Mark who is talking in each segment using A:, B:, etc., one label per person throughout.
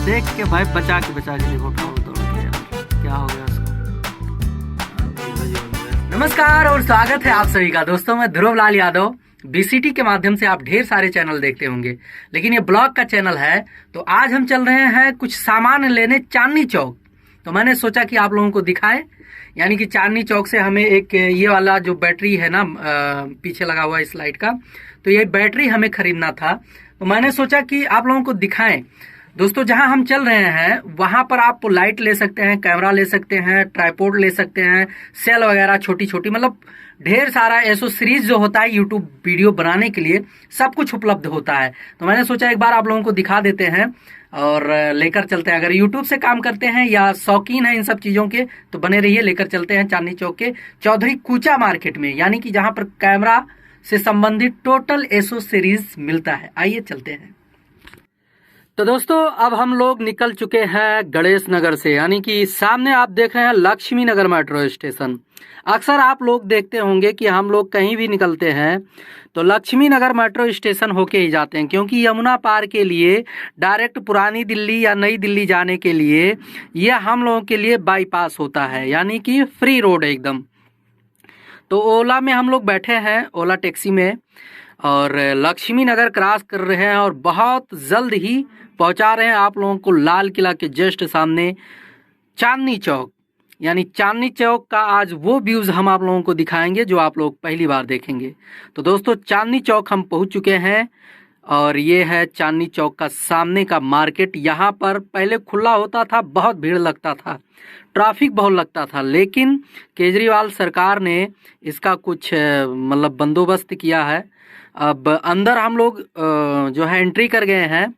A: देख के भाई बचा के देखो दौड़ के यार क्या हो गया उसको। नमस्कार और स्वागत है आप सभी का दोस्तों, मैं ध्रुव लाल यादव। बीसीटी के माध्यम से आप ढेर सारे चैनल देखते होंगे, लेकिन ये ब्लॉग का चैनल है। तो आज हम चल रहे हैं कुछ सामान लेने चांदनी चौक। तो मैंने सोचा कि आप लोगों को दिखाएं, यानी कि चांदनी चौक से हमें एक ये वाला जो बैटरी है ना पीछे लगा हुआ इस लाइट का, तो ये बैटरी हमें खरीदना था। तो मैंने सोचा कि आप लोगों को दिखाएं। दोस्तों जहां हम चल रहे हैं वहां पर आप लाइट ले सकते हैं, कैमरा ले सकते हैं, ट्राइपॉड ले सकते हैं, सेल वगैरह छोटी छोटी, मतलब ढेर सारा एसोसीरीज जो होता है यूट्यूब वीडियो बनाने के लिए सब कुछ उपलब्ध होता है। तो मैंने सोचा एक बार आप लोगों को दिखा देते हैं और लेकर चलते हैं। अगर यूट्यूब से काम करते हैं या शौकीन है इन सब चीज़ों के तो बने रहिए। लेकर चलते हैं चांदनी चौक के चौधरी कूचा मार्केट में, यानी कि जहां पर कैमरा से संबंधित टोटल एसोसीरीज मिलता है। आइए चलते हैं। तो दोस्तों अब हम लोग निकल चुके हैं गणेश नगर से, यानी कि सामने आप देख रहे हैं लक्ष्मी नगर मेट्रो स्टेशन। अक्सर आप लोग देखते होंगे कि हम लोग कहीं भी निकलते हैं तो लक्ष्मी नगर मेट्रो स्टेशन होके ही जाते हैं, क्योंकि यमुना पार के लिए डायरेक्ट पुरानी दिल्ली या नई दिल्ली जाने के लिए यह हम लोगों के लिए बाईपास होता है, यानी कि फ्री रोड है एकदम। तो ओला में हम लोग बैठे हैं, ओला टैक्सी में, और लक्ष्मी नगर क्रॉस कर रहे हैं और बहुत जल्द ही पहुंचा रहे हैं आप लोगों को लाल किला के जस्ट सामने चांदनी चौक। यानी चांदनी चौक का आज वो व्यूज़ हम आप लोगों को दिखाएंगे जो आप लोग पहली बार देखेंगे। तो दोस्तों चांदनी चौक हम पहुंच चुके हैं और ये है चांदनी चौक का सामने का मार्केट। यहाँ पर पहले खुला होता था, बहुत भीड़ लगता था, ट्रैफिक बहुत लगता था, लेकिन केजरीवाल सरकार ने इसका कुछ मतलब बंदोबस्त किया है। अब अंदर हम लोग जो है एंट्री कर गए हैं,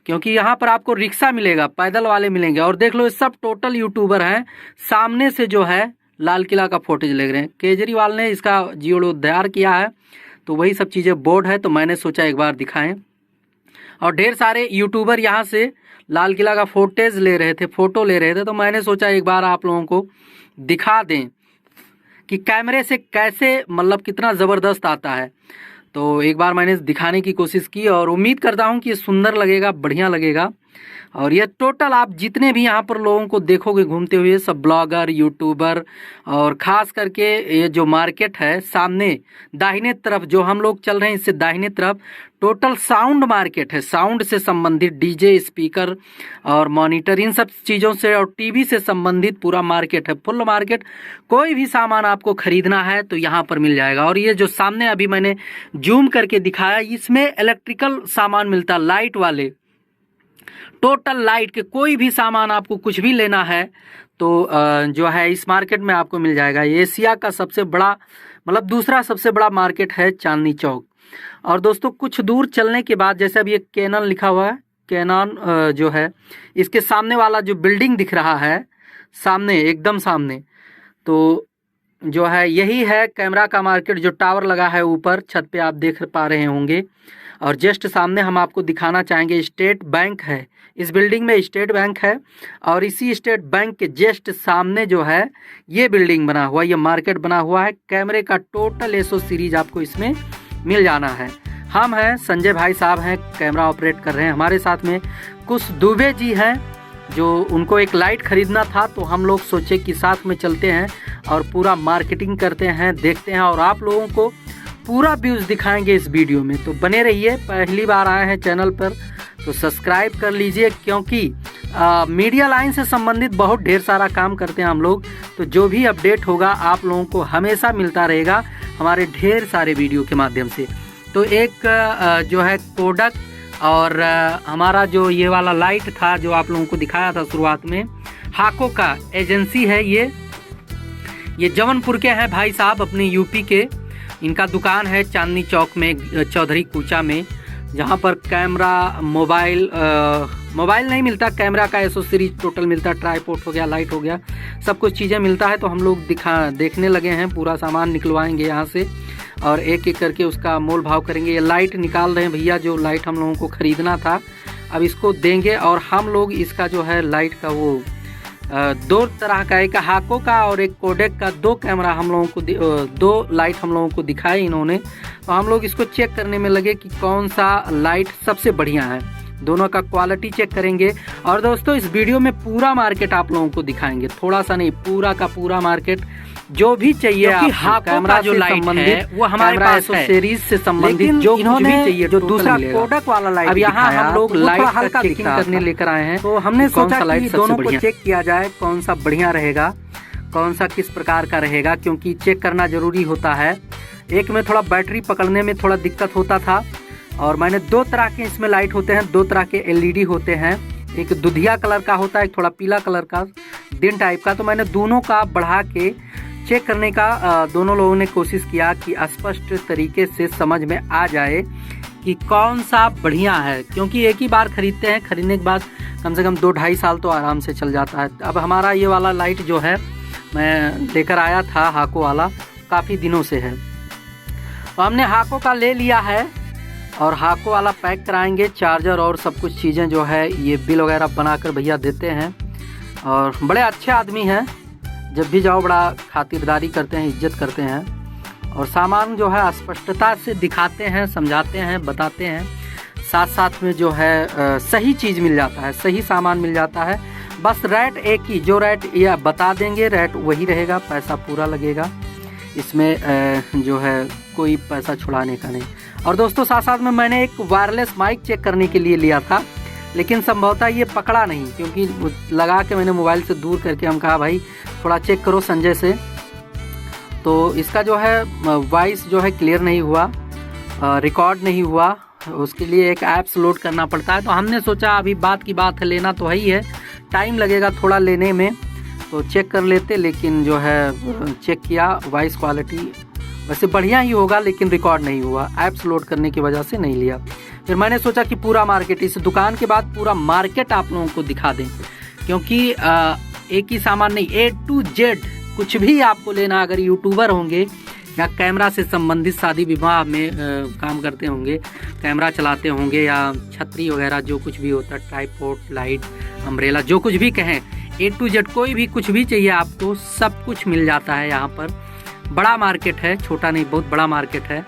A: क्योंकि यहाँ पर आपको रिक्शा मिलेगा, पैदल वाले मिलेंगे। और देख लो ये सब टोटल यूट्यूबर हैं। सामने से जो है लाल किला का फोटेज ले रहे हैं। केजरीवाल ने इसका जीर्णोद्धार किया है, तो वही सब चीज़ें बोर्ड है, तो मैंने सोचा एक बार दिखाएं। और ढेर सारे यूट्यूबर यहाँ से लाल किला का फोटेज ले रहे थे, फोटो ले रहे थे, तो मैंने सोचा एक बार आप लोगों को दिखा दें कि कैमरे से कैसे मतलब कितना ज़बरदस्त आता है। तो एक बार मैंने दिखाने की कोशिश की और उम्मीद करता हूँ कि ये सुंदर लगेगा, बढ़िया लगेगा। और ये टोटल आप जितने भी यहाँ पर लोगों को देखोगे घूमते हुए, सब ब्लॉगर, यूट्यूबर, और ख़ास करके ये जो मार्केट है सामने दाहिने तरफ जो हम लोग चल रहे हैं इससे दाहिने तरफ टोटल साउंड मार्केट है। साउंड से संबंधित डीजे, स्पीकर और मॉनिटर, इन सब चीज़ों से और टीवी से संबंधित पूरा मार्केट है, फुल मार्केट। कोई भी सामान आपको खरीदना है तो यहाँ पर मिल जाएगा। और ये जो सामने अभी मैंने जूम करके दिखाया, इसमें इलेक्ट्रिकल सामान मिलता है, लाइट वाले, टोटल लाइट के कोई भी सामान आपको कुछ भी लेना है तो जो है इस मार्केट में आपको मिल जाएगा। ये एशिया का सबसे बड़ा मतलब दूसरा सबसे बड़ा मार्केट है चांदनी चौक। और दोस्तों कुछ दूर चलने के बाद, जैसे अब ये कैनन लिखा हुआ है, कैनन जो है इसके सामने वाला जो बिल्डिंग दिख रहा है सामने, एकदम सामने, तो जो है यही है कैमरा का मार्केट। जो टावर लगा है ऊपर छत पे आप देख पा रहे होंगे। और जस्ट सामने हम आपको दिखाना चाहेंगे स्टेट बैंक है, इस बिल्डिंग में स्टेट बैंक है। और इसी स्टेट बैंक के जस्ट सामने जो है ये बिल्डिंग बना हुआ, ये मार्केट बना हुआ है। कैमरे का टोटल एसोसीरीज आपको इसमें मिल जाना है। हम हैं संजय भाई साहब हैं, कैमरा ऑपरेट कर रहे हैं। हमारे साथ में कुछ दुबे जी हैं, जो उनको एक लाइट खरीदना था, तो हम लोग सोचे कि साथ में चलते हैं और पूरा मार्केटिंग करते हैं, देखते हैं और आप लोगों को पूरा व्यूज़ दिखाएंगे इस वीडियो में। तो बने रहिए। पहली बार आए हैं चैनल पर तो सब्सक्राइब कर लीजिए, क्योंकि मीडिया लाइन से संबंधित बहुत ढेर सारा काम करते हैं हम लोग। तो जो भी अपडेट होगा आप लोगों को हमेशा मिलता रहेगा हमारे ढेर सारे वीडियो के माध्यम से। तो एक जो है कोडक और हमारा जो ये वाला लाइट था जो आप लोगों को दिखाया था शुरुआत में, हाको का एजेंसी है ये जौनपुर के हैं भाई साहब, अपने यूपी के। इनका दुकान है चांदनी चौक में चौधरी कूचा में, जहाँ पर कैमरा, मोबाइल नहीं मिलता, कैमरा का एसोसीरीज टोटल मिलता, ट्राइपॉड हो गया, लाइट हो गया, सब कुछ चीज़ें मिलता है। तो हम लोग देखने लगे हैं, पूरा सामान निकलवाएंगे यहाँ से और एक एक करके उसका मोल भाव करेंगे। ये लाइट निकाल रहे हैं भैया, जो लाइट हम लोगों को ख़रीदना था, अब इसको देंगे। और हम लोग इसका जो है लाइट का वो दो तरह का, एक हाको का और एक कोडेक का, दो कैमरा हम लोगों को दो लाइट हम लोगों को दिखाए इन्होंने। तो हम लोग इसको चेक करने में लगे कि कौन सा लाइट सबसे बढ़िया है। दोनों का क्वालिटी चेक करेंगे। और दोस्तों इस वीडियो में पूरा मार्केट आप लोगों को दिखाएंगे, थोड़ा सा नहीं, पूरा का पूरा मार्केट। जो भी चाहिए आप कैमरा जो लाइट है वो हमारे पास है, सीरीज से संबंधित जो इन्होंने चाहिए, जो दूसरा कोडक वाला लाइट, अब यहाँ हम लोग लाइट हल्का चेकिंग करने लेकर आए हैं। तो हमने सोचा कि दोनों को चेक किया जाए, कौन सा बढ़िया रहेगा, कौन सा किस प्रकार का रहेगा, क्योंकि चेक करना जरूरी होता है। एक में थोड़ा बैटरी पकड़ने में थोड़ा दिक्कत होता था, और मैंने दो तरह के इसमें लाइट होते हैं, दो तरह के एलईडी होते हैं, एक दुधिया कलर का होता है, एक थोड़ा पीला कलर का दिन टाइप का। तो मैंने दोनों का बढ़ा के चेक करने का दोनों लोगों ने कोशिश किया कि स्पष्ट तरीके से समझ में आ जाए कि कौन सा बढ़िया है, क्योंकि एक ही बार खरीदते हैं, खरीदने के बाद कम से कम 2-2.5 साल तो आराम से चल जाता है। अब हमारा ये वाला लाइट जो है मैं लेकर आया था हाको वाला, काफ़ी दिनों से है, तो हमने हाको का ले लिया है और हाको वाला पैक कराएंगे। चार्जर और सब कुछ चीज़ें जो है ये बिल वगैरह बनाकर भैया देते हैं, और बड़े अच्छे आदमी हैं, जब भी जाओ बड़ा खातिरदारी करते हैं, इज्जत करते हैं, और सामान जो है स्पष्टता से दिखाते हैं, समझाते हैं, बताते हैं। साथ साथ में जो है सही चीज़ मिल जाता है, सही सामान मिल जाता है। बस रेट एक ही, जो रेट या बता देंगे रेट वही रहेगा, पैसा पूरा लगेगा, इसमें जो है कोई पैसा छुड़ाने का नहीं। और दोस्तों साथ साथ में मैंने एक वायरलेस माइक चेक करने के लिए लिया था, लेकिन संभवतः ये पकड़ा नहीं, क्योंकि लगा के मैंने मोबाइल से दूर करके हम कहा भाई थोड़ा चेक करो संजय से, तो इसका जो है वॉइस जो है क्लियर नहीं हुआ, रिकॉर्ड नहीं हुआ, उसके लिए एक ऐप्स लोड करना पड़ता है। तो हमने सोचा अभी बात की बात है, लेना तो है ही है, टाइम लगेगा थोड़ा लेने में, तो चेक कर लेते। लेकिन जो है चेक किया, वॉइस क्वालिटी वैसे बढ़िया ही होगा, लेकिन रिकॉर्ड नहीं हुआ, ऐप्स लोड करने की वजह से नहीं लिया। फिर मैंने सोचा कि पूरा मार्केट, इस दुकान के बाद पूरा मार्केट आप लोगों को दिखा दें, क्योंकि एक ही सामान नहीं, A to Z कुछ भी आपको लेना, अगर यूट्यूबर होंगे या कैमरा से संबंधित शादी विवाह में काम करते होंगे, कैमरा चलाते होंगे, या छतरी वगैरह जो कुछ भी होता है, ट्राइपॉड, लाइट, अम्ब्रेला, जो कुछ भी कहें, A to Z कोई भी कुछ भी चाहिए आपको, सब कुछ मिल जाता है यहाँ पर। बड़ा मार्केट है, छोटा नहीं, बहुत बड़ा मार्केट है।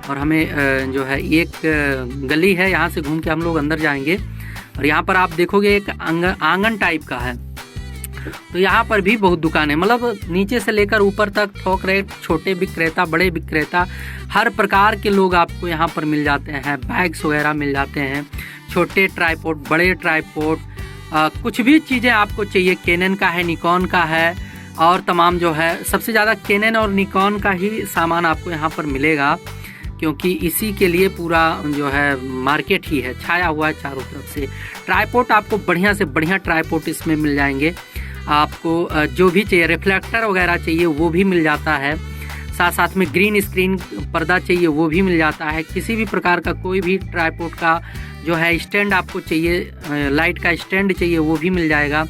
A: और हमें जो है एक गली है, यहाँ से घूम के हम लोग अंदर जाएंगे, और यहाँ पर आप देखोगे एक आंगन टाइप का है, तो यहाँ पर भी बहुत दुकानें, मतलब नीचे से लेकर ऊपर तक थोक रेट, छोटे विक्रेता, बड़े विक्रेता, हर प्रकार के लोग आपको यहाँ पर मिल जाते हैं। बैग्स वगैरह मिल जाते हैं, छोटे ट्राइपॉड, बड़े ट्राइपॉड, कुछ भी चीज़ें आपको चाहिए, कैनन का है, निकॉन का है, और तमाम जो है सबसे ज़्यादा कैनन और निकॉन का ही सामान आपको यहाँ पर मिलेगा, क्योंकि इसी के लिए पूरा जो है मार्केट ही है, छाया हुआ है चारों तरफ से। ट्राइपॉड आपको बढ़िया से बढ़िया ट्राइपॉड इसमें मिल जाएंगे, आपको जो भी चाहिए, रिफ्लेक्टर वगैरह चाहिए वो भी मिल जाता है, साथ साथ में ग्रीन स्क्रीन पर्दा चाहिए वो भी मिल जाता है। किसी भी प्रकार का कोई भी ट्राइपॉड का जो है स्टैंड आपको चाहिए, लाइट का स्टैंड चाहिए वो भी मिल जाएगा।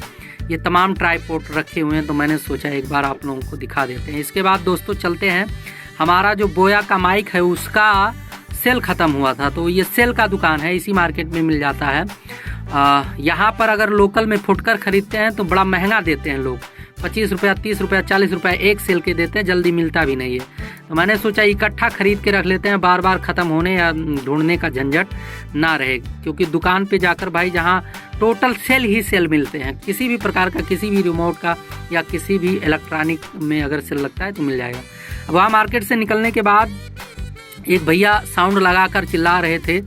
A: ये तमाम ट्राइपॉड रखे हुए हैं, तो मैंने सोचा एक बार आप लोगों को दिखा देते हैं। इसके बाद दोस्तों चलते हैं, हमारा जो बोया का माइक है उसका सेल ख़त्म हुआ था, तो ये सेल का दुकान है, इसी मार्केट में मिल जाता है। यहाँ पर अगर लोकल में फुटकर ख़रीदते हैं तो बड़ा महंगा देते हैं लोग, 25 रुपया, 30 रुपया, 40 रुपया एक सेल के देते हैं, जल्दी मिलता भी नहीं है। तो मैंने सोचा इकट्ठा खरीद के रख लेते हैं, बार बार ख़त्म होने या ढूंढने का झंझट ना रहे, क्योंकि दुकान पे जाकर भाई जहाँ टोटल सेल ही सेल मिलते हैं, किसी भी प्रकार का, किसी भी रिमोट का या किसी भी इलेक्ट्रॉनिक में अगर सेल लगता है तो मिल जाएगा। अब वहाँ मार्केट से निकलने के बाद एक भैया साउंड लगा कर चिल्ला रहे थे,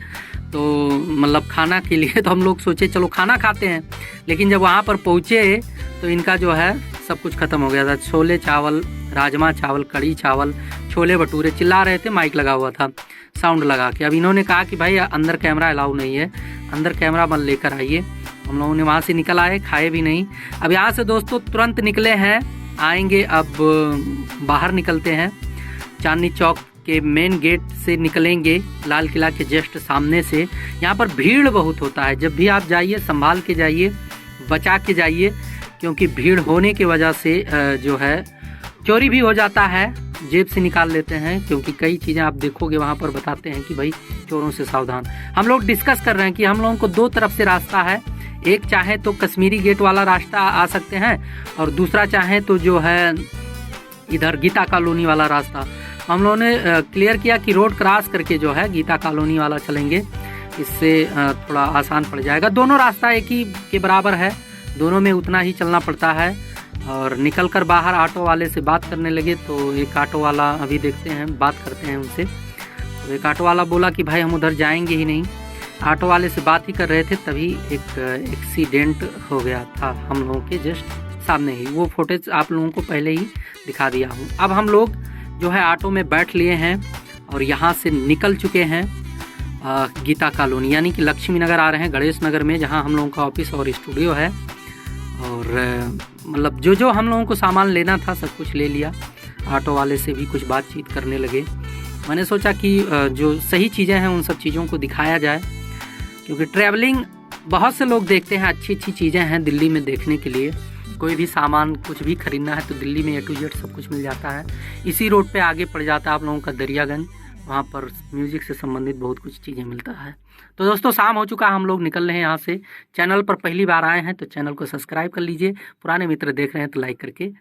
A: तो मतलब खाना के लिए, तो हम लोग सोचे चलो खाना खाते हैं, लेकिन जब वहाँ पर पहुँचे तो इनका जो है सब कुछ ख़त्म हो गया था। छोले चावल, राजमा चावल, कढ़ी चावल, छोले भटूरे, चिल्ला रहे थे, माइक लगा हुआ था साउंड लगा के। अब इन्होंने कहा कि भाई अंदर कैमरा अलाउ नहीं है, अंदर कैमरा मत लेकर आइए। हम लोगों ने वहाँ से निकल आए, खाए भी नहीं। अब यहाँ से दोस्तों तुरंत निकले हैं, आएंगे, अब बाहर निकलते हैं, चांदनी चौक के मेन गेट से निकलेंगे, लाल किला के जस्ट सामने से। यहाँ पर भीड़ बहुत होता है, जब भी आप जाइए संभाल के जाइए, बचा के जाइए, क्योंकि भीड़ होने की वजह से जो है चोरी भी हो जाता है, जेब से निकाल लेते हैं, क्योंकि कई चीज़ें आप देखोगे वहाँ पर बताते हैं कि भाई चोरों से सावधान। हम लोग डिस्कस कर रहे हैं कि हम लोगों को दो तरफ से रास्ता है, एक चाहे तो कश्मीरी गेट वाला रास्ता आ सकते हैं, और दूसरा चाहे तो जो है इधर गीता कॉलोनी वाला रास्ता। हम लोगों ने क्लियर किया कि रोड क्रॉस करके जो है गीता कॉलोनी वाला चलेंगे, इससे थोड़ा आसान पड़ जाएगा। दोनों रास्ता एक ही के बराबर है, दोनों में उतना ही चलना पड़ता है। और निकल कर बाहर ऑटो वाले से बात करने लगे, तो एक ऑटो वाला, अभी देखते हैं बात करते हैं उनसे। तो एक ऑटो वाला बोला कि भाई हम उधर जाएंगे ही नहीं। ऑटो वाले से बात ही कर रहे थे, तभी एक एक्सीडेंट हो गया था हम लोगों के जस्ट सामने ही। वो फुटेज आप लोगों को पहले ही दिखा दिया हूँ। अब हम लोग जो है ऑटो में बैठ लिए हैं और यहाँ से निकल चुके हैं गीता कॉलोनी, यानी कि लक्ष्मी नगर आ रहे हैं, गणेश नगर में, जहाँ हम लोगों का ऑफिस और स्टूडियो है। और मतलब जो हम लोगों को सामान लेना था सब कुछ ले लिया। ऑटो वाले से भी कुछ बातचीत करने लगे। मैंने सोचा कि जो सही चीज़ें हैं उन सब चीज़ों को दिखाया जाए, क्योंकि ट्रैवलिंग बहुत से लोग देखते हैं, अच्छी अच्छी चीज़ें हैं दिल्ली में देखने के लिए। कोई भी सामान कुछ भी खरीदना है तो दिल्ली में A to Z सब कुछ मिल जाता है। इसी रोड पे आगे पड़ जाता है आप लोगों का दरियागंज, वहाँ पर म्यूज़िक से संबंधित बहुत कुछ चीज़ें मिलता है। तो दोस्तों शाम हो चुका, हम लोग निकल रहे हैं यहाँ से। चैनल पर पहली बार आए हैं तो चैनल को सब्सक्राइब कर लीजिए, पुराने मित्र देख रहे हैं तो लाइक करके